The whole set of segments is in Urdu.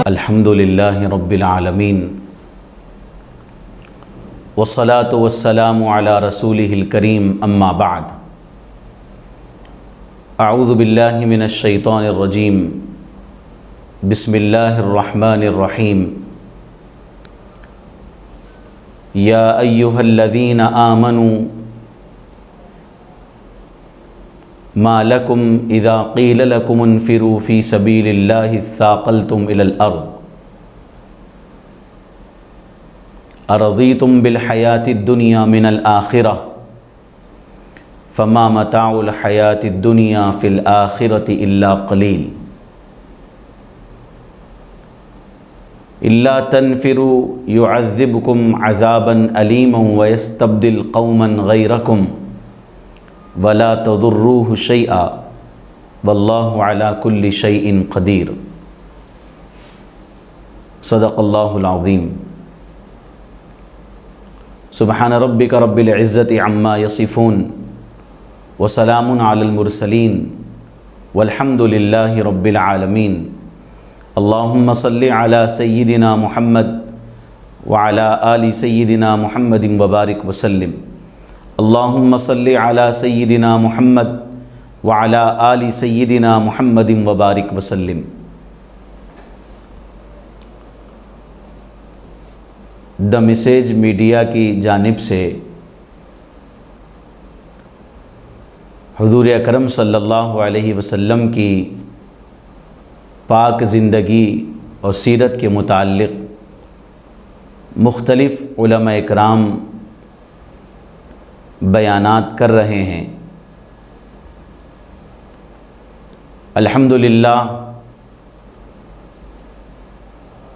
الحمد للہ رب العالمین والصلاة والسلام علی رسولہ الکریم اما بعد اعوذ باللہ من الشیطان الرجیم بسم اللہ الرحمن الرحیم یا ایہا الذین آمنوا ما لکم اذا قیل لکم انفروا فی سبیل اللہ اثاقلتم الی الارض ارضیتم بالحیاة الدنیا من الآخرہ فما متاع الحیاة الدنیا فی الآخرة الا قلیل الا تنفروا يعذبكم عذابا علیما ويستبدل قوما غیرکم ولا تضروه شیئا واللہ علی کل شیء قدیر صدق اللہ العظیم سبحان ربک رب العزت عما یصفون وسلام علی المرسلین والحمد للہ رب العالمین اللہم صلی علی سیدنا محمد وعلی آل سیدنا محمد وبارک وسلم اللہم صلی علی سیدنا محمد وعلی آل سیدنا محمد وبارک وسلم۔ دا میسیج میڈیا کی جانب سے حضور اکرم صلی اللہ علیہ وسلم کی پاک زندگی اور سیرت کے متعلق مختلف علماء اکرام بیانات کر رہے ہیں۔ الحمدللہ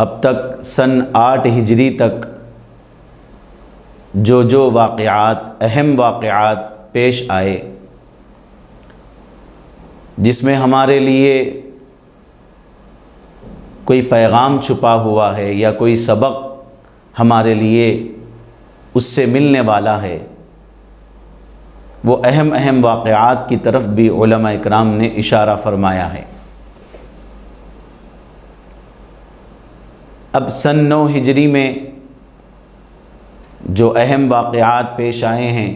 اب تک سن 8 ہجری تک جو واقعات اہم واقعات پیش آئے جس میں ہمارے لیے کوئی پیغام چھپا ہوا ہے یا کوئی سبق ہمارے لیے اس سے ملنے والا ہے، وہ اہم واقعات کی طرف بھی علماء اکرام نے اشارہ فرمایا ہے۔ اب سن 9 ہجری میں جو اہم واقعات پیش آئے ہیں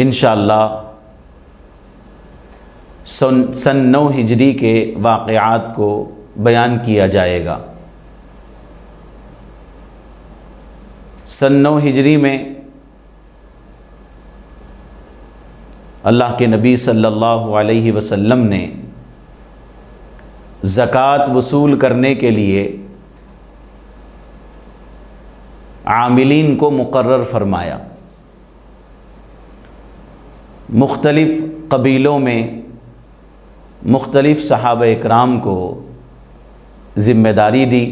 انشاءاللہ سن 9 ہجری کے واقعات کو بیان کیا جائے گا۔ سن 9 ہجری میں اللہ کے نبی صلی اللہ علیہ وسلم نے زکوٰۃ وصول کرنے کے لیے عاملین کو مقرر فرمایا۔ مختلف قبیلوں میں مختلف صحابہ اکرام کو ذمہ داری دی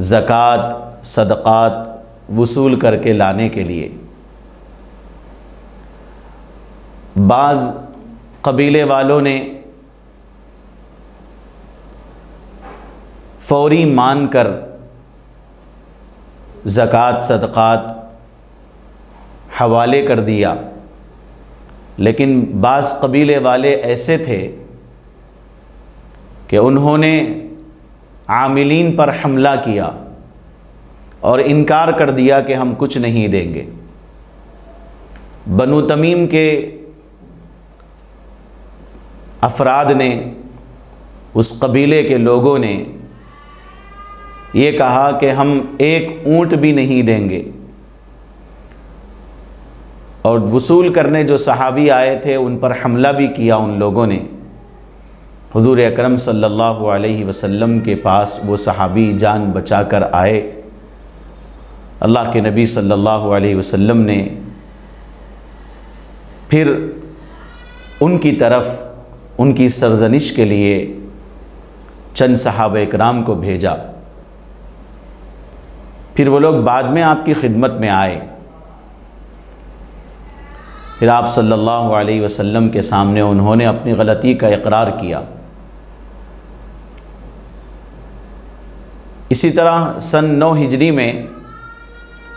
زکوٰۃ صدقات وصول کر کے لانے کے لیے۔ بعض قبیلے والوں نے فوری مان کر زکوٰۃ صدقات حوالے کر دیا، لیکن بعض قبیلے والے ایسے تھے کہ انہوں نے عاملین پر حملہ کیا اور انکار کر دیا کہ ہم کچھ نہیں دیں گے۔ بنو تمیم کے افراد نے، اس قبیلے کے لوگوں نے یہ کہا کہ ہم ایک اونٹ بھی نہیں دیں گے، اور وصول کرنے جو صحابی آئے تھے ان پر حملہ بھی کیا ان لوگوں نے۔ حضور اکرم صلی اللہ علیہ وسلم کے پاس وہ صحابی جان بچا کر آئے۔ اللہ کے نبی صلی اللہ علیہ وسلم نے پھر ان کی طرف ان کی سرزنش کے لیے چند صحابہ اکرام کو بھیجا۔ پھر وہ لوگ بعد میں آپ کی خدمت میں آئے، پھر آپ صلی اللہ علیہ وسلم کے سامنے انہوں نے اپنی غلطی کا اقرار کیا۔ اسی طرح سن 9 ہجری میں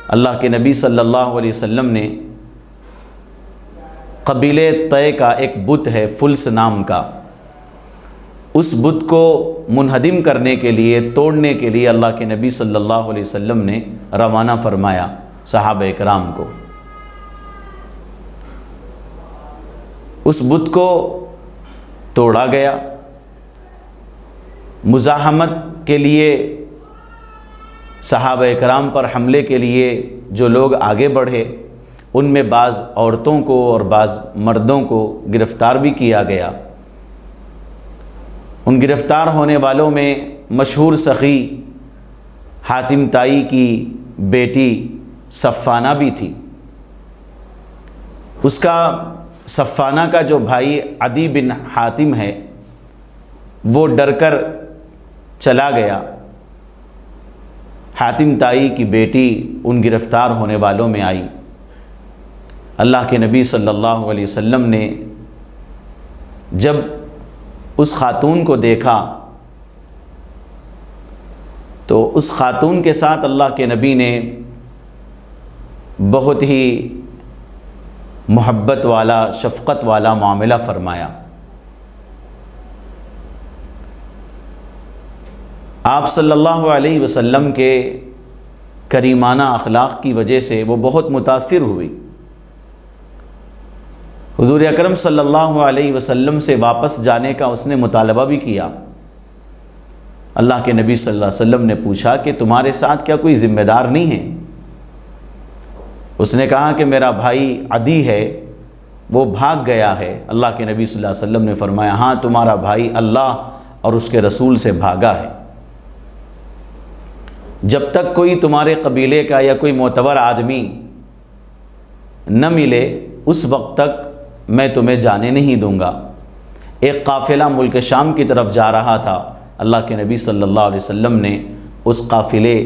اللہ کے نبی صلی اللہ علیہ وسلم نے قبیلے طے کا ایک بت ہے فلس نام کا، اس بت کو منہدم کرنے کے لیے، توڑنے کے لیے اللہ کے نبی صلی اللہ علیہ وسلم نے روانہ فرمایا صحابہ اکرام کو۔ اس بت کو توڑا گیا۔ مزاحمت کے لیے صحابہ اکرام پر حملے کے لیے جو لوگ آگے بڑھے، ان میں بعض عورتوں کو اور بعض مردوں کو گرفتار بھی کیا گیا۔ ان گرفتار ہونے والوں میں مشہور سخی حاتم طائی کی بیٹی صفانہ بھی تھی۔ اس کا صفانہ کا جو بھائی عدی بن حاتم ہے وہ ڈر کر چلا گیا۔ حاتم طائی کی بیٹی ان گرفتار ہونے والوں میں آئی۔ اللہ کے نبی صلی اللہ علیہ وسلم نے جب اس خاتون کو دیکھا تو اس خاتون کے ساتھ اللہ کے نبی نے بہت ہی محبت والا، شفقت والا معاملہ فرمایا۔ آپ صلی اللہ علیہ وسلم کے کریمانہ اخلاق کی وجہ سے وہ بہت متاثر ہوئی۔ حضور اکرم صلی اللہ علیہ وسلم سے واپس جانے کا اس نے مطالبہ بھی کیا۔ اللہ کے نبی صلی اللہ علیہ وسلم نے پوچھا کہ تمہارے ساتھ کیا کوئی ذمہ دار نہیں ہے؟ اس نے کہا کہ میرا بھائی عدی ہے، وہ بھاگ گیا ہے۔ اللہ کے نبی صلی اللہ علیہ وسلم نے فرمایا ہاں، تمہارا بھائی اللہ اور اس کے رسول سے بھاگا ہے۔ جب تک کوئی تمہارے قبیلے کا یا کوئی معتبر آدمی نہ ملے اس وقت تک میں تمہیں جانے نہیں دوں گا۔ ایک قافلہ ملک شام کی طرف جا رہا تھا۔ اللہ کے نبی صلی اللہ علیہ وسلم نے اس قافلے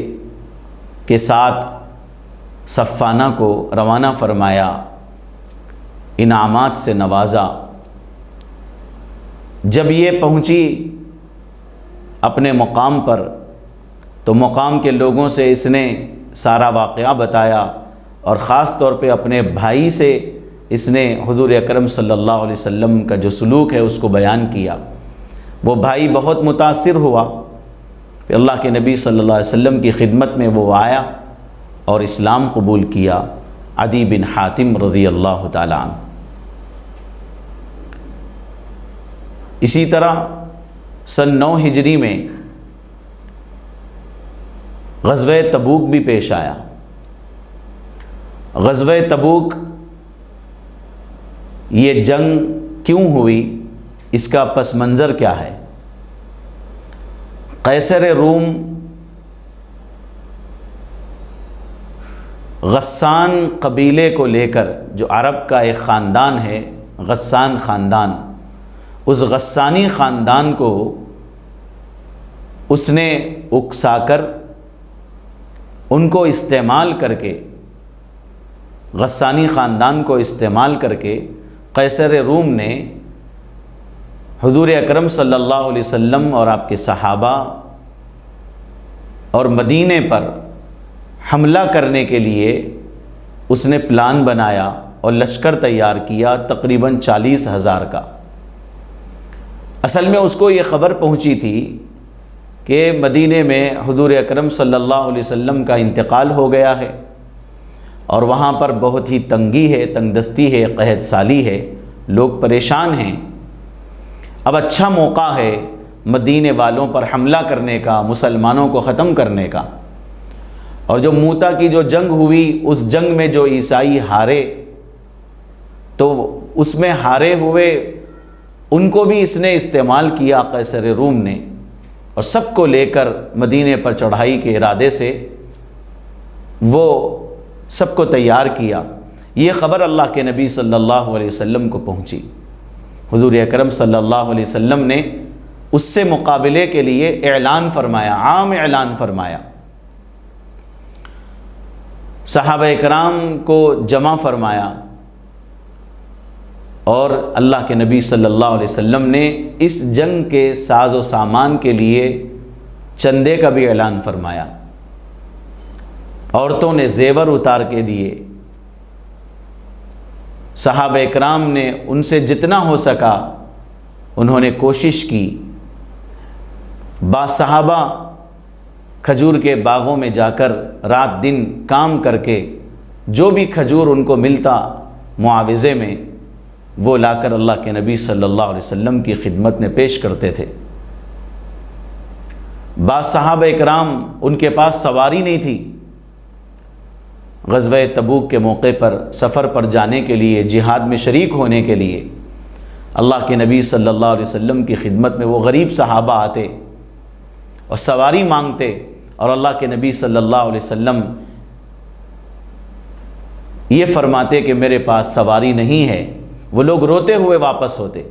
کے ساتھ صفانہ کو روانہ فرمایا، انعامات سے نوازا۔ جب یہ پہنچی اپنے مقام پر تو مقام کے لوگوں سے اس نے سارا واقعہ بتایا، اور خاص طور پہ اپنے بھائی سے اس نے حضور اکرم صلی اللہ علیہ وسلم کا جو سلوک ہے اس کو بیان کیا۔ وہ بھائی بہت متاثر ہوا۔ پھر اللہ کے نبی صلی اللہ علیہ وسلم کی خدمت میں وہ آیا اور اسلام قبول کیا، عدی بن حاتم رضی اللہ تعالیٰ عنہ۔ اسی طرح سن 9 ہجری میں غزوہ تبوک بھی پیش آیا۔ غزوہ تبوک یہ جنگ کیوں ہوئی، اس کا پس منظر کیا ہے؟ قیصر روم غسان قبیلے کو لے کر، جو عرب کا ایک خاندان ہے غسان خاندان، اس غسانی خاندان کو اس نے اکسا کر، ان کو استعمال کر کے، غسانی خاندان کو استعمال کر کے قیصر روم نے حضور اکرم صلی اللہ علیہ وسلم اور آپ کے صحابہ اور مدینے پر حملہ کرنے کے لیے اس نے پلان بنایا اور لشکر تیار کیا تقریباً 40,000 کا۔ اصل میں اس کو یہ خبر پہنچی تھی کہ مدینے میں حضور اکرم صلی اللہ علیہ وسلم کا انتقال ہو گیا ہے، اور وہاں پر بہت ہی تنگی ہے، تنگ دستی ہے، قحط سالی ہے، لوگ پریشان ہیں۔ اب اچھا موقع ہے مدینے والوں پر حملہ کرنے کا، مسلمانوں کو ختم کرنے کا۔ اور جو موتا کی جو جنگ ہوئی، اس جنگ میں جو عیسائی ہارے، تو اس میں ہارے ہوئے ان کو بھی اس نے استعمال کیا قیصر روم نے، اور سب کو لے کر مدینے پر چڑھائی کے ارادے سے وہ سب کو تیار کیا۔ یہ خبر اللہ کے نبی صلی اللہ علیہ وسلم کو پہنچی۔ حضور اکرم صلی اللہ علیہ وسلم نے اس سے مقابلے کے لیے اعلان فرمایا، عام اعلان فرمایا۔ صحابہ اکرام کو جمع فرمایا، اور اللہ کے نبی صلی اللہ علیہ وسلم نے اس جنگ کے ساز و سامان کے لیے چندے کا بھی اعلان فرمایا۔ عورتوں نے زیور اتار کے دیے، صحابہ اکرام نے ان سے جتنا ہو سکا انہوں نے کوشش کی۔ بعض صحابہ کھجور کے باغوں میں جا کر رات دن کام کر کے جو بھی کھجور ان کو ملتا معاوضے میں وہ لا کر اللہ کے نبی صلی اللہ علیہ وسلم کی خدمت میں پیش کرتے تھے۔ بعض صحابہ اکرام ان کے پاس سواری نہیں تھی، غزوہ تبوک کے موقع پر سفر پر جانے کے لیے، جہاد میں شریک ہونے کے لیے اللہ کے نبی صلی اللہ علیہ وسلم کی خدمت میں وہ غریب صحابہ آتے اور سواری مانگتے، اور اللہ کے نبی صلی اللہ علیہ وسلم یہ فرماتے کہ میرے پاس سواری نہیں ہے۔ وہ لوگ روتے ہوئے واپس ہوتے۔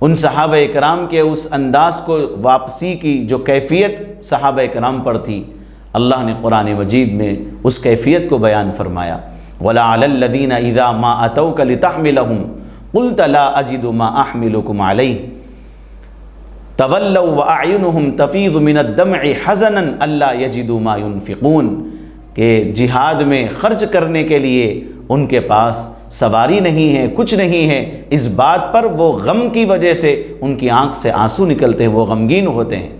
ان صحابہ اکرام کے اس انداز کو، واپسی کی جو کیفیت صحابہ اکرام پر تھی، اللہ نے قرآن مجید میں اس کیفیت کو بیان فرمایا۔ وَلَا عَلَى الَّذِينَ إِذَا مَا أَتَوْكَ لِتَحْمِلَهُمْ قُلْتَ لَا أَجِدُ مَا أَحْمِلُكُمْ عَلَيْهِ تَوَلَّوْا وَأَعْيُنُهُمْ تَفِيضُ مِنَ الدَّمْعِ حَزَنًا أَلَّا يَجِدُوا مَا يُنْفِقُونَ، کہ جہاد میں خرچ کرنے کے لیے ان کے پاس سواری نہیں ہے، کچھ نہیں ہے، اس بات پر وہ غم کی وجہ سے ان کی آنکھ سے آنسو نکلتے ہیں، وہ غمگین ہوتے ہیں۔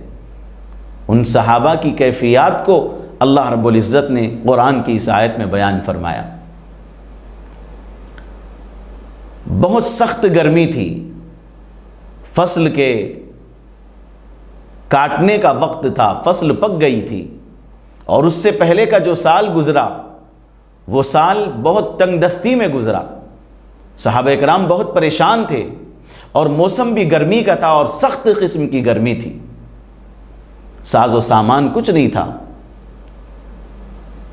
ان صحابہ کی کیفیات کو اللہ رب العزت نے قرآن کی اس آیت میں بیان فرمایا۔ بہت سخت گرمی تھی، فصل کے کاٹنے کا وقت تھا، فصل پک گئی تھی، اور اس سے پہلے کا جو سال گزرا وہ سال بہت تنگ دستی میں گزرا۔ صحابہ اکرام بہت پریشان تھے، اور موسم بھی گرمی کا تھا، اور سخت قسم کی گرمی تھی، ساز و سامان کچھ نہیں تھا۔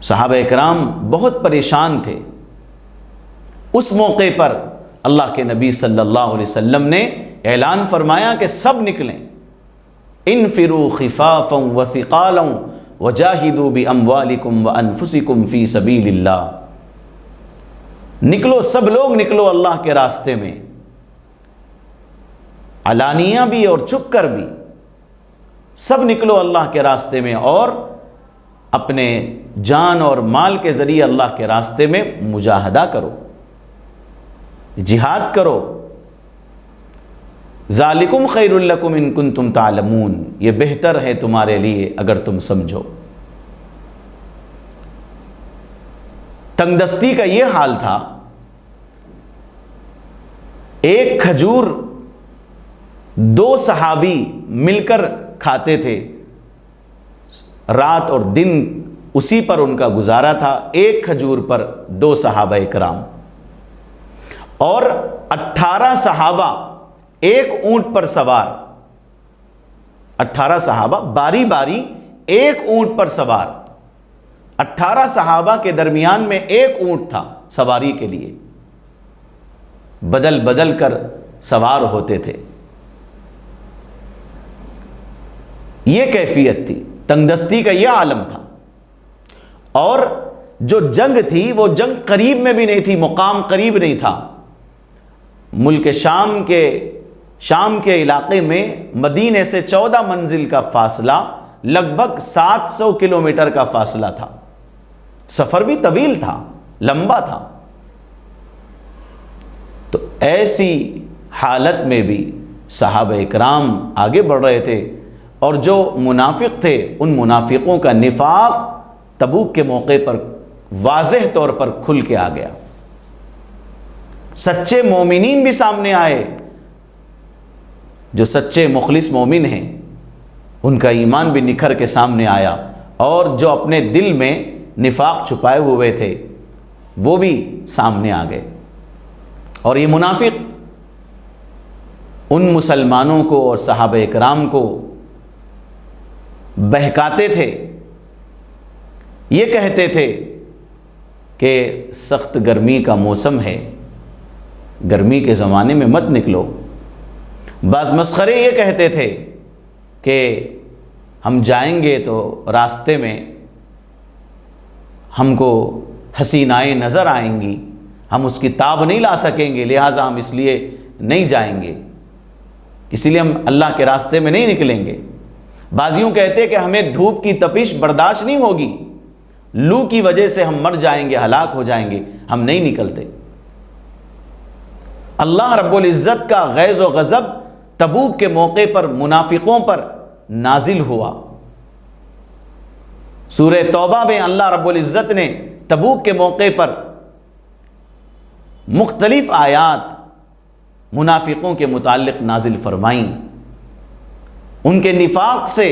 صحابہ اکرام بہت پریشان تھے۔ اس موقع پر اللہ کے نبی صلی اللہ علیہ وسلم نے اعلان فرمایا کہ سب نکلیں، انفروا خفافا وثقالا وجاہدوا باموالکم وانفسکم فی سبیل اللہ، نکلو، سب لوگ نکلو اللہ کے راستے میں، علانیہ بھی اور چھپ کر بھی، سب نکلو اللہ کے راستے میں، اور اپنے جان اور مال کے ذریعے اللہ کے راستے میں مجاہدہ کرو، جہاد کرو۔ ذالکم خیر لکم ان کنتم تعلمون، یہ بہتر ہے تمہارے لیے اگر تم سمجھو۔ تنگ دستی کا یہ حال تھا، ایک کھجور دو صحابی مل کر کھاتے تھے، رات اور دن اسی پر ان کا گزارا تھا، ایک کھجور پر دو صحابہ اکرام، اور 18 صحابہ ایک اونٹ پر سوار، 18 صحابہ باری باری ایک اونٹ پر سوار، 18 صحابہ کے درمیان میں ایک اونٹ تھا سواری کے لیے، بدل بدل کر سوار ہوتے تھے۔ یہ کیفیت تھی، تنگ دستی کا یہ عالم تھا۔ اور جو جنگ تھی وہ جنگ قریب میں بھی نہیں تھی، مقام قریب نہیں تھا۔ ملک شام کے علاقے میں مدینے سے 14 منزل کا فاصلہ، لگ بھگ 700 کلومیٹر کا فاصلہ تھا، سفر بھی طویل تھا، لمبا تھا۔ تو ایسی حالت میں بھی صحابہ اکرام آگے بڑھ رہے تھے، اور جو منافق تھے ان منافقوں کا نفاق تبوک کے موقع پر واضح طور پر کھل کے آ گیا۔ سچے مومنین بھی سامنے آئے، جو سچے مخلص مومن ہیں ان کا ایمان بھی نکھر کے سامنے آیا، اور جو اپنے دل میں نفاق چھپائے ہوئے تھے وہ بھی سامنے آ گئے۔ اور یہ منافق ان مسلمانوں کو اور صحابہ اکرام کو بہکاتے تھے، یہ کہتے تھے کہ سخت گرمی کا موسم ہے، گرمی کے زمانے میں مت نکلو۔ بعض مسخرے یہ کہتے تھے کہ ہم جائیں گے تو راستے میں ہم کو حسینائیں نظر آئیں گی، ہم اس کی تاب نہیں لا سکیں گے، لہٰذا ہم اس لیے نہیں جائیں گے، اسی لیے ہم اللہ کے راستے میں نہیں نکلیں گے۔ بعضیوں کہتے کہ ہمیں دھوپ کی تپش برداشت نہیں ہوگی، لو کی وجہ سے ہم مر جائیں گے، ہلاک ہو جائیں گے، ہم نہیں نکلتے۔ اللہ رب العزت کا غیظ و غضب تبوک کے موقع پر منافقوں پر نازل ہوا۔ سورہ توبہ میں اللہ رب العزت نے تبوک کے موقع پر مختلف آیات منافقوں کے متعلق نازل فرمائیں، ان کے نفاق سے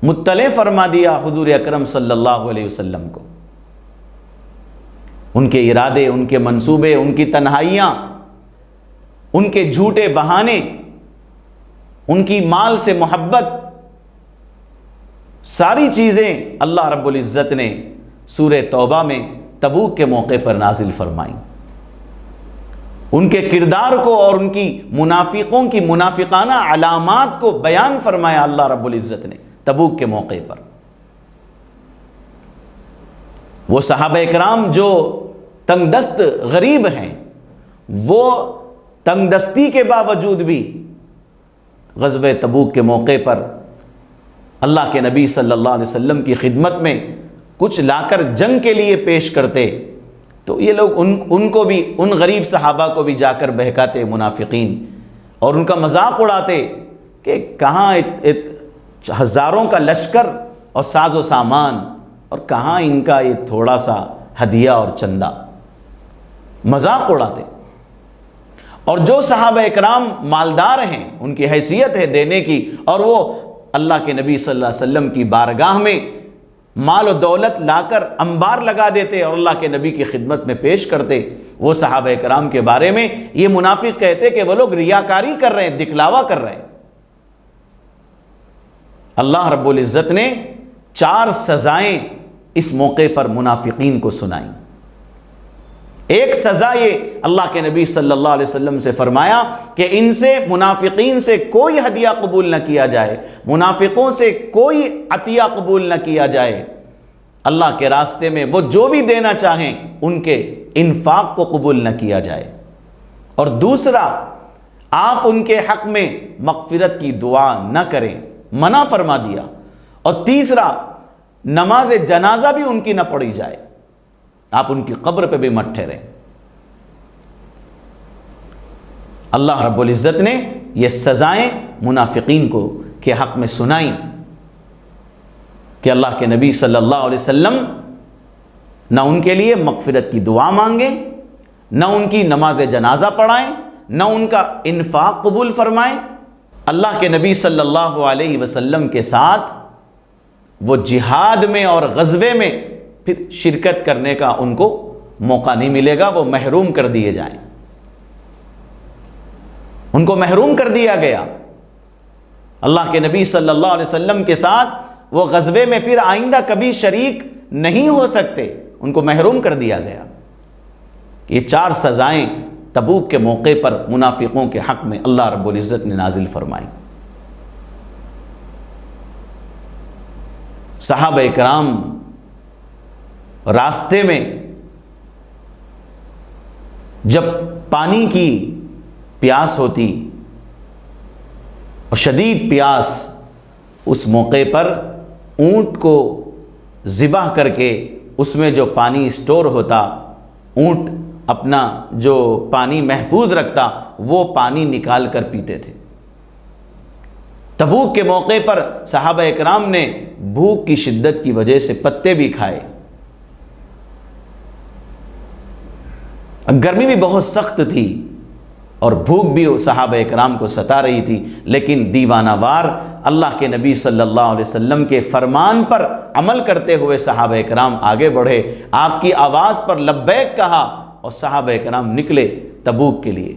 مطلع فرما دیا حضور اکرم صلی اللہ علیہ وسلم کو، ان کے ارادے، ان کے منصوبے، ان کی تنہائیاں، ان کے جھوٹے بہانے، ان کی مال سے محبت، ساری چیزیں اللہ رب العزت نے سورہ توبہ میں تبوک کے موقع پر نازل فرمائیں۔ ان کے کردار کو اور ان کی منافقوں کی منافقانہ علامات کو بیان فرمایا اللہ رب العزت نے تبوک کے موقع پر۔ وہ صحابہ اکرام جو تنگ دست غریب ہیں، وہ تنگ دستی کے باوجود بھی غزوہ تبوک کے موقع پر اللہ کے نبی صلی اللہ علیہ وسلم کی خدمت میں کچھ لا کر جنگ کے لیے پیش کرتے، تو یہ لوگ ان کو بھی، ان غریب صحابہ کو بھی جا کر بہکاتے منافقین، اور ان کا مذاق اڑاتے کہ کہاں ہزاروں کا لشکر اور ساز و سامان، اور کہاں ان کا یہ تھوڑا سا ہدیہ اور چندہ، مذاق اڑاتے۔ اور جو صحابہ اکرام مالدار ہیں، ان کی حیثیت ہے دینے کی، اور وہ اللہ کے نبی صلی اللہ علیہ وسلم کی بارگاہ میں مال و دولت لا کر انبار لگا دیتے اور اللہ کے نبی کی خدمت میں پیش کرتے، وہ صحابہ اکرام کے بارے میں یہ منافق کہتے کہ وہ لوگ ریاکاری کر رہے ہیں، دکھلاوا کر رہے ہیں۔ اللہ رب العزت نے 4 سزائیں اس موقع پر منافقین کو سنائیں۔ ایک سزا یہ اللہ کے نبی صلی اللہ علیہ وسلم سے فرمایا کہ ان سے، منافقین سے کوئی ہدیہ قبول نہ کیا جائے، منافقوں سے کوئی عطیہ قبول نہ کیا جائے، اللہ کے راستے میں وہ جو بھی دینا چاہیں ان کے انفاق کو قبول نہ کیا جائے۔ اور دوسرا، آپ ان کے حق میں مغفرت کی دعا نہ کریں، منع فرما دیا۔ اور تیسرا، نماز جنازہ بھی ان کی نہ پڑھی جائے، آپ ان کی قبر پہ بھی مت ٹھہریں۔ اللہ رب العزت نے یہ سزائیں منافقین کو کے حق میں سنائیں کہ اللہ کے نبی صلی اللہ علیہ وسلم نہ ان کے لیے مغفرت کی دعا مانگیں، نہ ان کی نماز جنازہ پڑھائیں، نہ ان کا انفاق قبول فرمائیں۔ اللہ کے نبی صلی اللہ علیہ وسلم کے ساتھ وہ جہاد میں اور غزوے میں پھر شرکت کرنے کا ان کو موقع نہیں ملے گا، وہ محروم کر دیے جائیں، ان کو محروم کر دیا گیا۔ اللہ کے نبی صلی اللہ علیہ وسلم کے ساتھ وہ غزوے میں پھر آئندہ کبھی شریک نہیں ہو سکتے، ان کو محروم کر دیا گیا۔ یہ 4 سزائیں تبوک کے موقع پر منافقوں کے حق میں اللہ رب العزت نے نازل فرمائی۔ صحابہ اکرام راستے میں جب پانی کی پیاس ہوتی اور شدید پیاس، اس موقع پر اونٹ کو ذبح کر کے اس میں جو پانی اسٹور ہوتا، اونٹ اپنا جو پانی محفوظ رکھتا، وہ پانی نکال کر پیتے تھے۔ تبوک کے موقع پر صحابہ اکرام نے بھوک کی شدت کی وجہ سے پتے بھی کھائے، گرمی بھی بہت سخت تھی اور بھوک بھی صحابہ اکرام کو ستا رہی تھی، لیکن دیوانہ وار اللہ کے نبی صلی اللہ علیہ وسلم کے فرمان پر عمل کرتے ہوئے صحابہ اکرام آگے بڑھے، آپ کی آواز پر لبیک کہا اور صحابہ اکرام نکلے تبوک کے لیے۔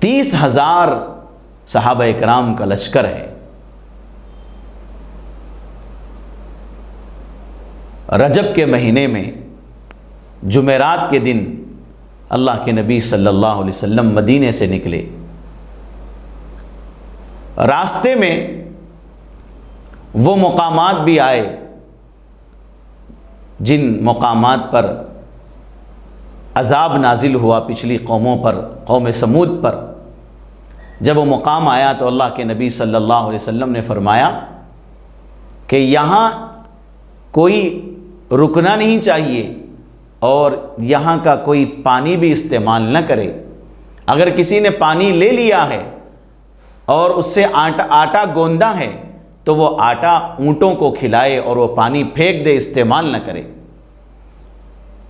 30,000 صحابہ اکرام کا لشکر ہے۔ رجب کے مہینے میں جمعرات کے دن اللہ کے نبی صلی اللہ علیہ وسلم مدینے سے نکلے۔ راستے میں وہ مقامات بھی آئے جن مقامات پر عذاب نازل ہوا پچھلی قوموں پر، قوم سمود پر۔ جب وہ مقام آیا تو اللہ کے نبی صلی اللہ علیہ وسلم نے فرمایا کہ یہاں کوئی رکنا نہیں چاہیے، اور یہاں کا کوئی پانی بھی استعمال نہ کرے۔ اگر کسی نے پانی لے لیا ہے اور اس سے آٹا گوندا ہے تو وہ آٹا اونٹوں کو کھلائے اور وہ پانی پھینک دے، استعمال نہ کرے۔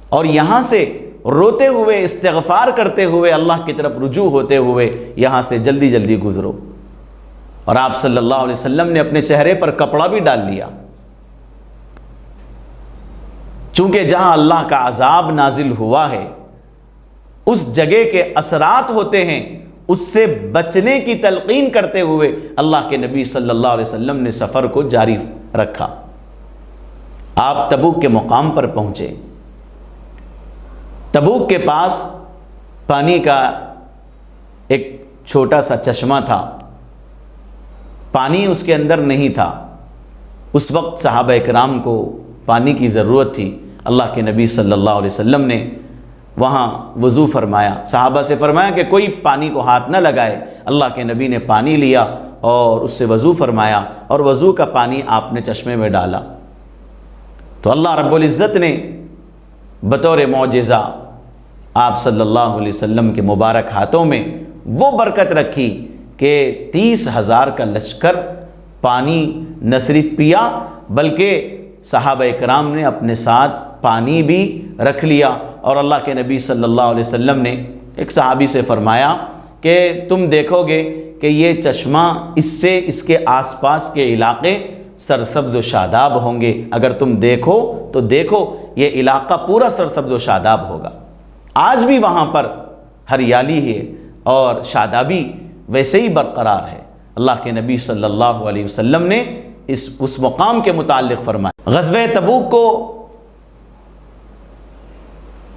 اور یہاں سے روتے ہوئے، استغفار کرتے ہوئے، اللہ کی طرف رجوع ہوتے ہوئے یہاں سے جلدی جلدی گزرو۔ اور آپ صلی اللہ علیہ وسلم نے اپنے چہرے پر کپڑا بھی ڈال لیا، چونکہ جہاں اللہ کا عذاب نازل ہوا ہے اس جگہ کے اثرات ہوتے ہیں، اس سے بچنے کی تلقین کرتے ہوئے اللہ کے نبی صلی اللہ علیہ وسلم نے سفر کو جاری رکھا۔ آپ تبوک کے مقام پر پہنچے۔ تبوک کے پاس پانی کا ایک چھوٹا سا چشمہ تھا، پانی اس کے اندر نہیں تھا۔ اس وقت صحابہ کرام کو پانی کی ضرورت تھی۔ اللہ کے نبی صلی اللہ علیہ وسلم نے وہاں وضو فرمایا، صحابہ سے فرمایا کہ کوئی پانی کو ہاتھ نہ لگائے۔ اللہ کے نبی نے پانی لیا اور اس سے وضو فرمایا، اور وضو کا پانی آپ نے چشمے میں ڈالا تو اللہ رب العزت نے بطور معجزہ آپ صلی اللہ علیہ وسلم کے مبارک ہاتھوں میں وہ برکت رکھی کہ 30,000 کا لشکر پانی نہ صرف پیا بلکہ صحابہ کرام نے اپنے ساتھ پانی بھی رکھ لیا۔ اور اللہ کے نبی صلی اللہ علیہ وسلم نے ایک صحابی سے فرمایا کہ تم دیکھو گے کہ یہ چشمہ اس سے اس کے آس پاس کے علاقے سرسبز و شاداب ہوں گے، اگر تم دیکھو تو دیکھو یہ علاقہ پورا سرسبز و شاداب ہوگا۔ آج بھی وہاں پر ہریالی ہے اور شادابی ویسے ہی برقرار ہے۔ اللہ کے نبی صلی اللہ علیہ وسلم نے اس مقام کے متعلق فرمایا۔ غزوہ تبوک کو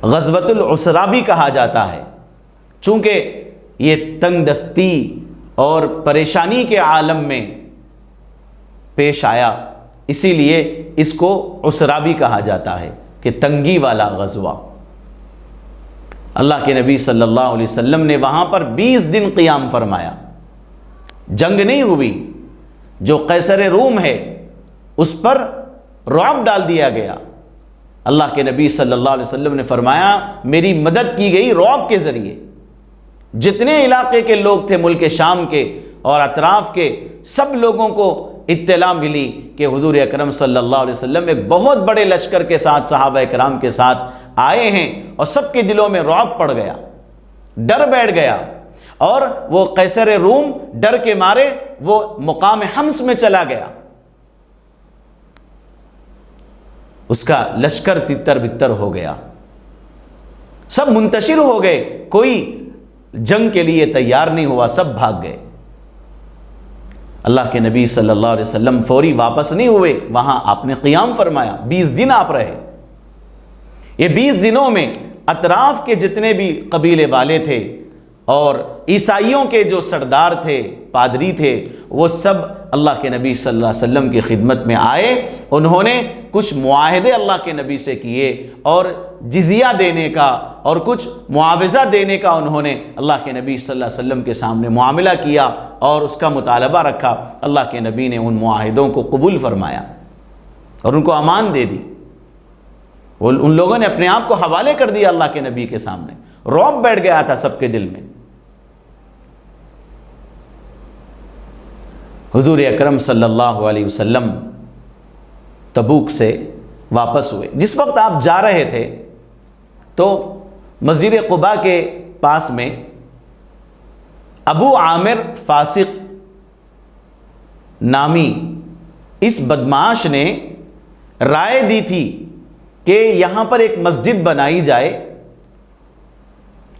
غزوۃ العسرہ بھی کہا جاتا ہے، چونکہ یہ تنگ دستی اور پریشانی کے عالم میں پیش آیا، اسی لیے اس کو عسرہ بھی کہا جاتا ہے کہ تنگی والا غزوہ۔ اللہ کے نبی صلی اللہ علیہ وسلم نے وہاں پر 20 دن قیام فرمایا، جنگ نہیں ہوئی۔ جو قیصر روم ہے اس پر رعب ڈال دیا گیا۔ اللہ کے نبی صلی اللہ علیہ وسلم نے فرمایا میری مدد کی گئی رعب کے ذریعے۔ جتنے علاقے کے لوگ تھے ملک شام کے اور اطراف کے، سب لوگوں کو اطلاع ملی کہ حضور اکرم صلی اللہ علیہ وسلم ایک بہت بڑے لشکر کے ساتھ صحابہ کرام کے ساتھ آئے ہیں، اور سب کے دلوں میں رعب پڑ گیا، ڈر بیٹھ گیا، اور وہ قیصر روم ڈر کے مارے وہ مقام حمص میں چلا گیا۔ اس کا لشکر تتر بتر ہو گیا، سب منتشر ہو گئے، کوئی جنگ کے لیے تیار نہیں ہوا، سب بھاگ گئے۔ اللہ کے نبی صلی اللہ علیہ وسلم فوری واپس نہیں ہوئے، وہاں آپ نے قیام فرمایا، 20 دن آپ رہے۔ یہ 20 دنوں میں اطراف کے جتنے بھی قبیلے والے تھے اور عیسائیوں کے جو سردار تھے، پادری تھے، وہ سب اللہ کے نبی صلی اللہ علیہ وسلم کی خدمت میں آئے۔ انہوں نے کچھ معاہدے اللہ کے نبی سے کیے اور جزیہ دینے کا اور کچھ معاوضہ دینے کا انہوں نے اللہ کے نبی صلی اللہ علیہ وسلم کے سامنے معاملہ کیا اور اس کا مطالبہ رکھا۔ اللہ کے نبی نے ان معاہدوں کو قبول فرمایا اور ان کو امان دے دی۔ ان لوگوں نے اپنے آپ کو حوالے کر دیا اللہ کے نبی کے سامنے، رعب بیٹھ گیا تھا سب کے دل میں۔ حضور اکرم صلی اللہ علیہ وسلم تبوک سے واپس ہوئے۔ جس وقت آپ جا رہے تھے تو مسجد قباء کے پاس میں ابو عامر فاسق نامی اس بدمعاش نے رائے دی تھی کہ یہاں پر ایک مسجد بنائی جائے،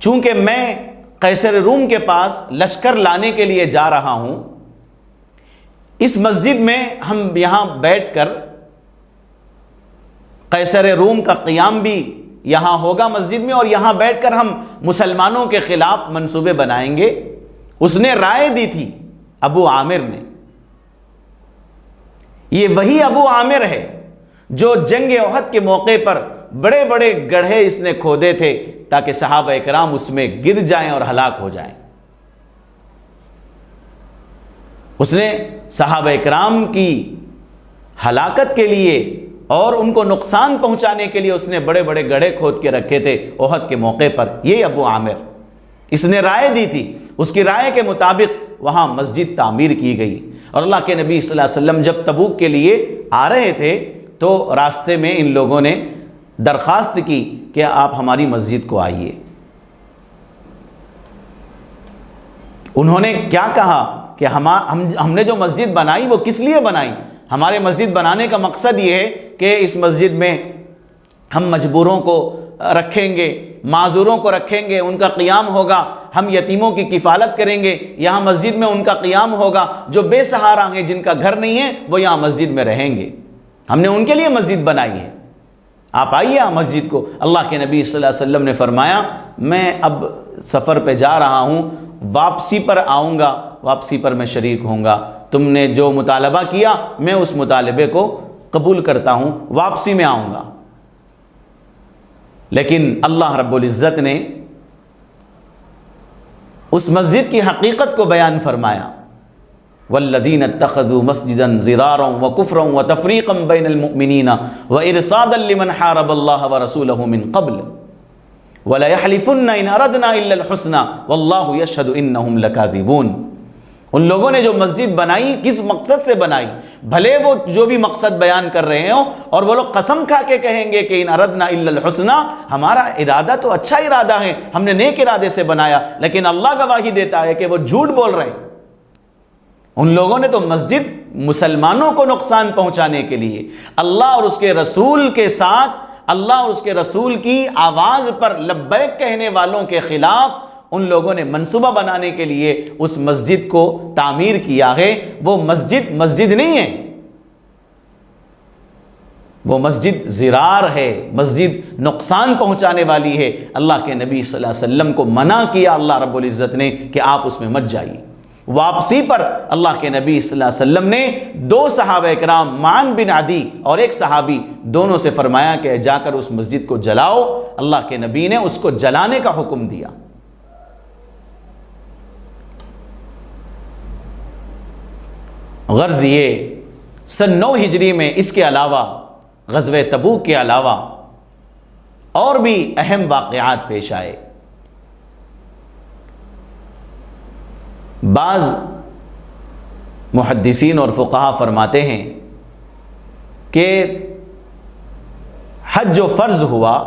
چونکہ میں قیصر روم کے پاس لشکر لانے کے لیے جا رہا ہوں، اس مسجد میں ہم یہاں بیٹھ کر قیصر روم کا قیام بھی یہاں ہوگا مسجد میں، اور یہاں بیٹھ کر ہم مسلمانوں کے خلاف منصوبے بنائیں گے۔ اس نے رائے دی تھی ابو عامر نے۔ یہ وہی ابو عامر ہے جو جنگ احد کے موقع پر بڑے بڑے گڑھے اس نے کھودے تھے تاکہ صحابہ کرام اس میں گر جائیں اور ہلاک ہو جائیں۔ اس نے صحابہ کرام کی ہلاکت کے لیے اور ان کو نقصان پہنچانے کے لیے اس نے بڑے بڑے گڑھے کھود کے رکھے تھے احد کے موقع پر. یہ ابو عامر اس نے رائے دی تھی، اس کی رائے کے مطابق وہاں مسجد تعمیر کی گئی. اور اللہ کے نبی صلی اللہ علیہ وسلم جب تبوک کے لیے آ رہے تھے تو راستے میں ان لوگوں نے درخواست کی کہ آپ ہماری مسجد کو آئیے. انہوں نے کیا کہا کہ ہم نے جو مسجد بنائی وہ کس لیے بنائی؟ ہمارے مسجد بنانے کا مقصد یہ ہے کہ اس مسجد میں ہم مجبوروں کو رکھیں گے، معذوروں کو رکھیں گے، ان کا قیام ہوگا، ہم یتیموں کی کفالت کریں گے، یہاں مسجد میں ان کا قیام ہوگا، جو بے سہارا ہیں جن کا گھر نہیں ہے وہ یہاں مسجد میں رہیں گے، ہم نے ان کے لیے مسجد بنائی ہے، آپ آئیے مسجد کو. اللہ کے نبی صلی اللہ علیہ وسلم نے فرمایا میں اب سفر پہ جا رہا ہوں، واپسی پر آؤں گا، واپسی پر میں شریک ہوں گا، تم نے جو مطالبہ کیا میں اس مطالبے کو قبول کرتا ہوں، واپسی میں آؤں گا. لیکن اللہ رب العزت نے اس مسجد کی حقیقت کو بیان فرمایا. والذین اتخذوا مسجدا ضرارا وکفرا وتفریقا بین المؤمنین وارصادا لمن حارب اللہ ورسولہ من قبل وَلَيَحْلِفُنَّ إِنْ أَرَدْنَا إِلَّا الْحُسْنَى وَاللَّهُ يَشْهَدُ إِنَّهُمْ لَكَاذِبُونَ. ان لوگوں نے جو مسجد بنائی کس مقصد سے بنائی؟ بھلے وہ جو بھی مقصد بیان کر رہے ہوں اور وہ لوگ قسم کھا کے کہیں گے کہ ان اردنا الا الحسنى، ہمارا ارادہ تو اچھا ارادہ ہے، ہم نے نیک ارادے سے بنایا، لیکن اللہ گواہی دیتا ہے کہ وہ جھوٹ بول رہے ہیں. ان لوگوں نے تو مسجد مسلمانوں کو نقصان پہنچانے کے لیے اللہ اور اس کے رسول کے ساتھ، اللہ اور اس کے رسول کی آواز پر لبیک کہنے والوں کے خلاف ان لوگوں نے منصوبہ بنانے کے لیے اس مسجد کو تعمیر کیا ہے. وہ مسجد نہیں ہے، وہ مسجد ضرار ہے، مسجد نقصان پہنچانے والی ہے. اللہ کے نبی صلی اللہ علیہ وسلم کو منع کیا اللہ رب العزت نے کہ آپ اس میں مت جائیے. واپسی پر اللہ کے نبی صلی اللہ علیہ وسلم نے 2 صحابہ اکرام معن بن عدی اور ایک صحابی دونوں سے فرمایا کہ جا کر اس مسجد کو جلاؤ. اللہ کے نبی نے اس کو جلانے کا حکم دیا. غرض یہ سن 9 ہجری میں اس کے علاوہ غزوہ تبوک کے علاوہ اور بھی اہم واقعات پیش آئے. بعض محدثین اور فقہا فرماتے ہیں کہ حج جو فرض ہوا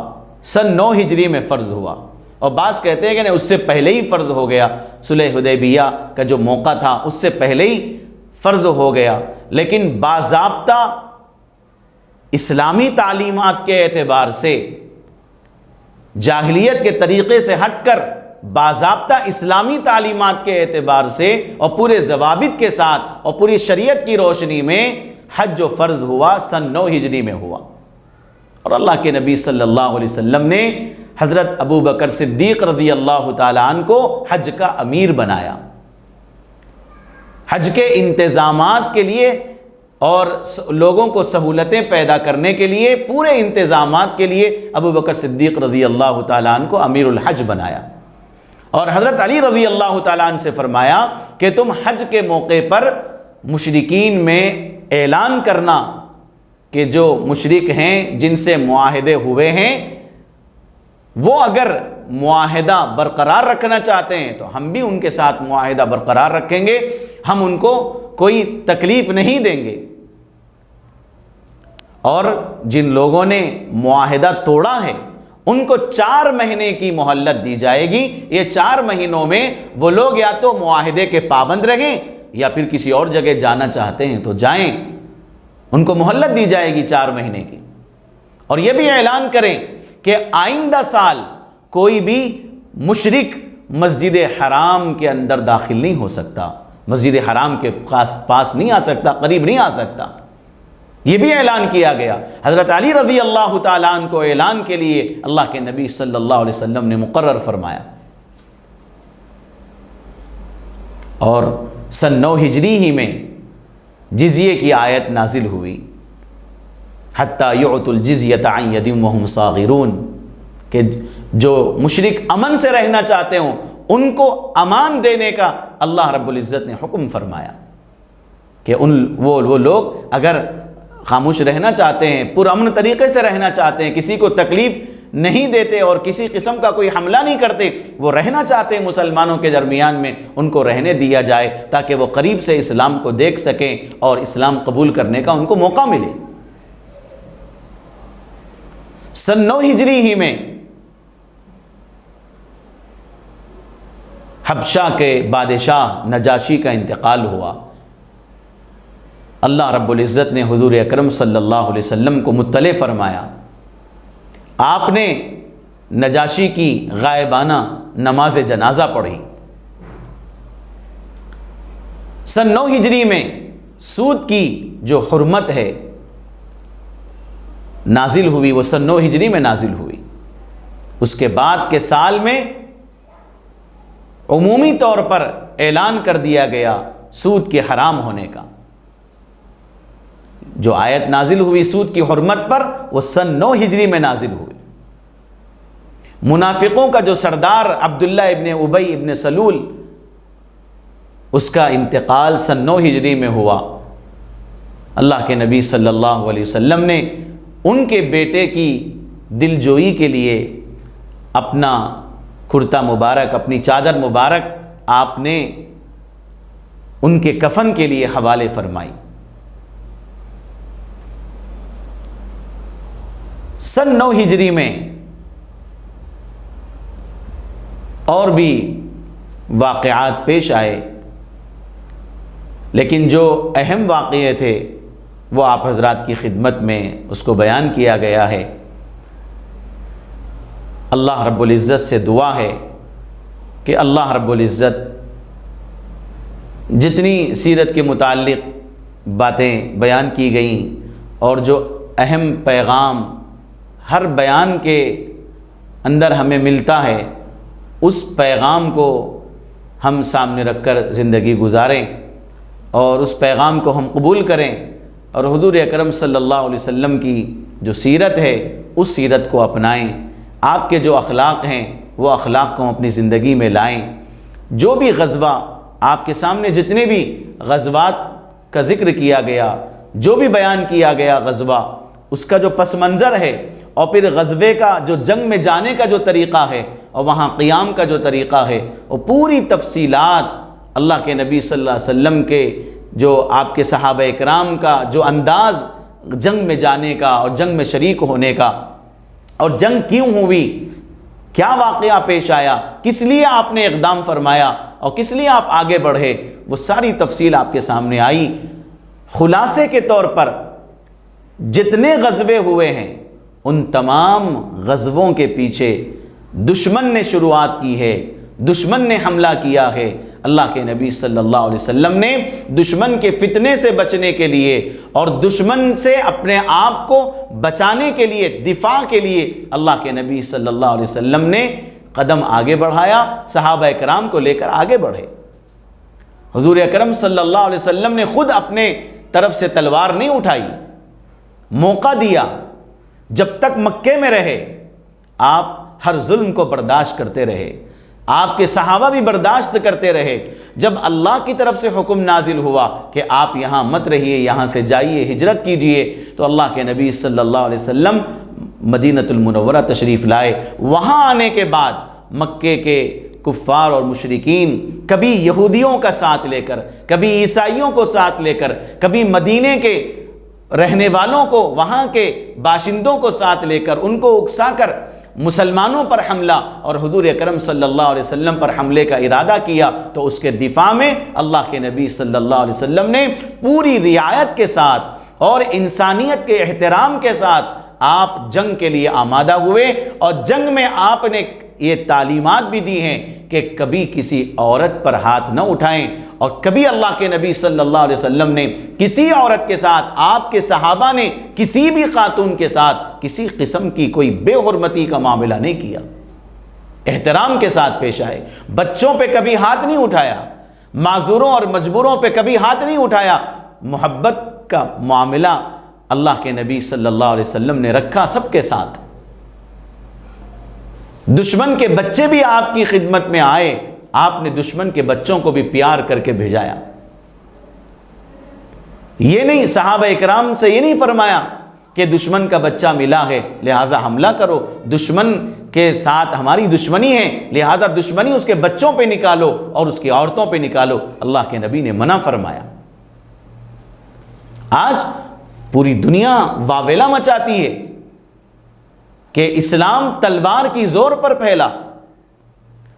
سن 9 ہجری میں فرض ہوا، اور بعض کہتے ہیں کہ نہیں اس سے پہلے ہی فرض ہو گیا، صلح حدیبیہ کا جو موقع تھا اس سے پہلے ہی فرض ہو گیا. لیکن باضابطہ اسلامی تعلیمات کے اعتبار سے، جاہلیت کے طریقے سے ہٹ کر باضابطہ اسلامی تعلیمات کے اعتبار سے اور پورے ضوابط کے ساتھ اور پوری شریعت کی روشنی میں حج جو فرض ہوا سن 9 ہجری میں ہوا. اور اللہ کے نبی صلی اللہ علیہ وسلم نے حضرت ابو بکر صدیق رضی اللہ تعالیٰ عنہ کو حج کا امیر بنایا. حج کے انتظامات کے لیے اور لوگوں کو سہولتیں پیدا کرنے کے لیے، پورے انتظامات کے لیے ابو بکر صدیق رضی اللہ تعالیٰ عنہ کو امیر الحج بنایا. اور حضرت علی رضی اللہ تعالیٰ عنہ سے فرمایا کہ تم حج کے موقع پر مشرکین میں اعلان کرنا کہ جو مشرک ہیں جن سے معاہدے ہوئے ہیں وہ اگر معاہدہ برقرار رکھنا چاہتے ہیں تو ہم بھی ان کے ساتھ معاہدہ برقرار رکھیں گے، ہم ان کو کوئی تکلیف نہیں دیں گے. اور جن لوگوں نے معاہدہ توڑا ہے ان کو 4 مہینے کی مہلت دی جائے گی. یہ 4 مہینوں میں وہ لوگ یا تو معاہدے کے پابند رہیں یا پھر کسی اور جگہ جانا چاہتے ہیں تو جائیں. ان کو مہلت دی جائے گی 4 مہینے کی. اور یہ بھی اعلان کریں کہ آئندہ سال کوئی بھی مشرک مسجد حرام کے اندر داخل نہیں ہو سکتا، مسجد حرام کے پاس نہیں آ سکتا، قریب نہیں آ سکتا. یہ بھی اعلان کیا گیا. حضرت علی رضی اللہ تعالیٰ عنہ کو اعلان کے لیے اللہ کے نبی صلی اللہ علیہ وسلم نے مقرر فرمایا. اور سن 9 ہجری ہی میں جزیے کی آیت نازل ہوئی، حتیٰ یعطوا الجزیۃ عن ید وہم صاغرون، کہ جو مشرک امن سے رہنا چاہتے ہوں ان کو امان دینے کا اللہ رب العزت نے حکم فرمایا کہ وہ لوگ اگر خاموش رہنا چاہتے ہیں، پرامن طریقے سے رہنا چاہتے ہیں، کسی کو تکلیف نہیں دیتے اور کسی قسم کا کوئی حملہ نہیں کرتے، وہ رہنا چاہتے ہیں مسلمانوں کے درمیان میں، ان کو رہنے دیا جائے تاکہ وہ قریب سے اسلام کو دیکھ سکیں اور اسلام قبول کرنے کا ان کو موقع ملے۔ سن 9 ہجری ہی میں حبشہ کے بادشاہ نجاشی کا انتقال ہوا۔ اللہ رب العزت نے حضور اکرم صلی اللہ علیہ وسلم کو مطلع فرمایا، آپ نے نجاشی کی غائبانہ نماز جنازہ پڑھی۔ سن 9 ہجری میں سود کی جو حرمت ہے نازل ہوئی، وہ سن 9 ہجری میں نازل ہوئی۔ اس کے بعد کے سال میں عمومی طور پر اعلان کر دیا گیا سود کے حرام ہونے کا۔ جو آیت نازل ہوئی سود کی حرمت پر، وہ سن 9 ہجری میں نازل ہوئی۔ منافقوں کا جو سردار عبداللہ ابن ابی ابن سلول، اس کا انتقال سن 9 ہجری میں ہوا۔ اللہ کے نبی صلی اللہ علیہ وسلم نے ان کے بیٹے کی دلجوئی کے لیے اپنا کرتا مبارک، اپنی چادر مبارک آپ نے ان کے کفن کے لیے حوالے فرمائی۔ سن 9 ہجری میں اور بھی واقعات پیش آئے، لیکن جو اہم واقعے تھے وہ آپ حضرات کی خدمت میں اس کو بیان کیا گیا ہے۔ اللہ رب العزت سے دعا ہے کہ اللہ رب العزت جتنی سیرت کے متعلق باتیں بیان کی گئیں اور جو اہم پیغام ہر بیان کے اندر ہمیں ملتا ہے، اس پیغام کو ہم سامنے رکھ کر زندگی گزاریں اور اس پیغام کو ہم قبول کریں اور حضور اکرم صلی اللہ علیہ وسلم کی جو سیرت ہے اس سیرت کو اپنائیں۔ آپ کے جو اخلاق ہیں وہ اخلاق کو ہم اپنی زندگی میں لائیں۔ جو بھی غزوہ آپ کے سامنے، جتنے بھی غزوات کا ذکر کیا گیا، جو بھی بیان کیا گیا غزوہ، اس کا جو پس منظر ہے اور پھر غزوے کا جو جنگ میں جانے کا جو طریقہ ہے اور وہاں قیام کا جو طریقہ ہے، وہ پوری تفصیلات اللہ کے نبی صلی اللہ علیہ وسلم کے جو آپ کے صحابہ اکرام کا جو انداز جنگ میں جانے کا اور جنگ میں شریک ہونے کا، اور جنگ کیوں ہوئی، کیا واقعہ پیش آیا، کس لیے آپ نے اقدام فرمایا اور کس لیے آپ آگے بڑھے، وہ ساری تفصیل آپ کے سامنے آئی۔ خلاصے کے طور پر جتنے غزوے ہوئے ہیں ان تمام غزووں کے پیچھے دشمن نے شروعات کی ہے، دشمن نے حملہ کیا ہے۔ اللہ کے نبی صلی اللہ علیہ وسلم نے دشمن کے فتنے سے بچنے کے لیے اور دشمن سے اپنے آپ کو بچانے کے لیے، دفاع کے لیے اللہ کے نبی صلی اللہ علیہ وسلم نے قدم آگے بڑھایا، صحابہ اکرام کو لے کر آگے بڑھے۔ حضور اکرم صلی اللہ علیہ وسلم نے خود اپنے طرف سے تلوار نہیں اٹھائی، موقع دیا۔ جب تک مکے میں رہے آپ ہر ظلم کو برداشت کرتے رہے، آپ کے صحابہ بھی برداشت کرتے رہے۔ جب اللہ کی طرف سے حکم نازل ہوا کہ آپ یہاں مت رہیے، یہاں سے جائیے، ہجرت کیجئے، تو اللہ کے نبی صلی اللہ علیہ وسلم مدینۃ المنورہ تشریف لائے۔ وہاں آنے کے بعد مکے کے کفار اور مشرکین کبھی یہودیوں کا ساتھ لے کر، کبھی عیسائیوں کو ساتھ لے کر، کبھی مدینے کے رہنے والوں کو، وہاں کے باشندوں کو ساتھ لے کر، ان کو اکسا کر مسلمانوں پر حملہ اور حضور اکرم صلی اللہ علیہ وسلم پر حملے کا ارادہ کیا، تو اس کے دفاع میں اللہ کے نبی صلی اللہ علیہ وسلم نے پوری رعایت کے ساتھ اور انسانیت کے احترام کے ساتھ آپ جنگ کے لیے آمادہ ہوئے، اور جنگ میں آپ نے یہ تعلیمات بھی دی ہیں کہ کبھی کسی عورت پر ہاتھ نہ اٹھائیں، اور کبھی اللہ کے نبی صلی اللہ علیہ وسلم نے کسی عورت کے ساتھ، آپ کے صحابہ نے کسی بھی خاتون کے ساتھ کسی قسم کی کوئی بے حرمتی کا معاملہ نہیں کیا، احترام کے ساتھ پیش آئے۔ بچوں پہ کبھی ہاتھ نہیں اٹھایا، معذوروں اور مجبوروں پہ کبھی ہاتھ نہیں اٹھایا۔ محبت کا معاملہ اللہ کے نبی صلی اللہ علیہ وسلم نے رکھا سب کے ساتھ۔ دشمن کے بچے بھی آپ کی خدمت میں آئے، آپ نے دشمن کے بچوں کو بھی پیار کر کے بھیجایا۔ یہ نہیں، صحابہ اکرام سے یہ نہیں فرمایا کہ دشمن کا بچہ ملا ہے لہٰذا حملہ کرو، دشمن کے ساتھ ہماری دشمنی ہے لہٰذا دشمنی اس کے بچوں پہ نکالو اور اس کی عورتوں پہ نکالو۔ اللہ کے نبی نے منع فرمایا۔ آج پوری دنیا واویلا مچاتی ہے کہ اسلام تلوار کی زور پر پھیلا۔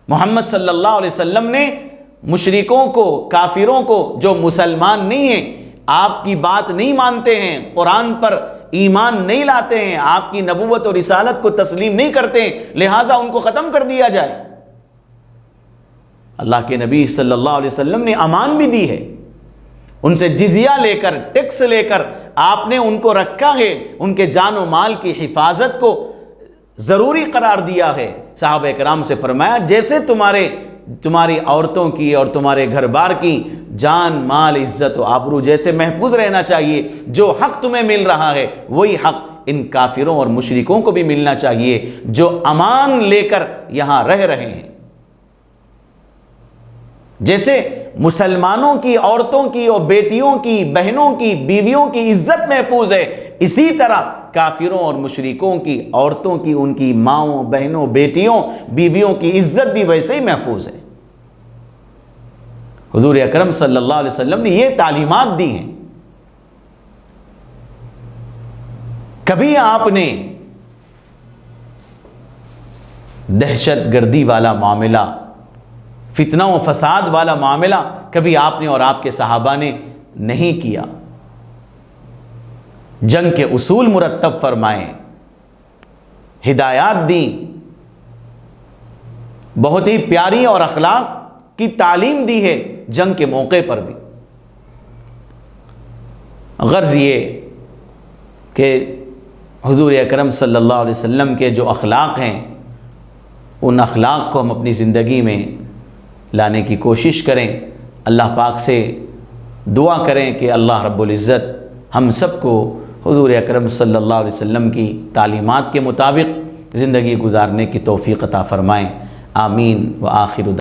محمد صلی اللہ علیہ وسلم نے مشرکوں کو، کافروں کو، جو مسلمان نہیں ہیں، آپ کی بات نہیں مانتے ہیں، قرآن پر ایمان نہیں لاتے ہیں، آپ کی نبوت اور رسالت کو تسلیم نہیں کرتے ہیں، لہٰذا ان کو ختم کر دیا جائے۔ اللہ کے نبی صلی اللہ علیہ وسلم نے امان بھی دی ہے، ان سے جزیہ لے کر، ٹیکس لے کر آپ نے ان کو رکھا ہے، ان کے جان و مال کی حفاظت کو ضروری قرار دیا ہے۔ صحابہ کرام سے فرمایا جیسے تمہاری عورتوں کی اور تمہارے گھر بار کی جان، مال، عزت و آبرو جیسے محفوظ رہنا چاہیے، جو حق تمہیں مل رہا ہے وہی حق ان کافروں اور مشرکوں کو بھی ملنا چاہیے جو امان لے کر یہاں رہ رہے ہیں۔ جیسے مسلمانوں کی عورتوں کی اور بیٹیوں کی، بہنوں کی، بیویوں کی عزت محفوظ ہے، اسی طرح کافروں اور مشرکوں کی عورتوں کی، ان کی ماؤں، بہنوں، بیٹیوں، بیویوں کی عزت بھی ویسے ہی محفوظ ہے۔ حضور اکرم صلی اللہ علیہ وسلم نے یہ تعلیمات دی ہیں۔ کبھی آپ نے دہشت گردی والا معاملہ، فتنہ و فساد والا معاملہ کبھی آپ نے اور آپ کے صحابہ نے نہیں کیا۔ جنگ کے اصول مرتب فرمائے، ہدایات دیں، بہت ہی پیاری اور اخلاق کی تعلیم دی ہے جنگ کے موقع پر بھی۔ غرض یہ کہ حضور اکرم صلی اللہ علیہ وسلم کے جو اخلاق ہیں ان اخلاق کو ہم اپنی زندگی میں لانے کی کوشش کریں۔ اللہ پاک سے دعا کریں کہ اللہ رب العزت ہم سب کو حضور اکرم صلی اللہ علیہ وسلم کی تعلیمات کے مطابق زندگی گزارنے کی توفیق عطا فرمائیں۔ آمین۔ وآخر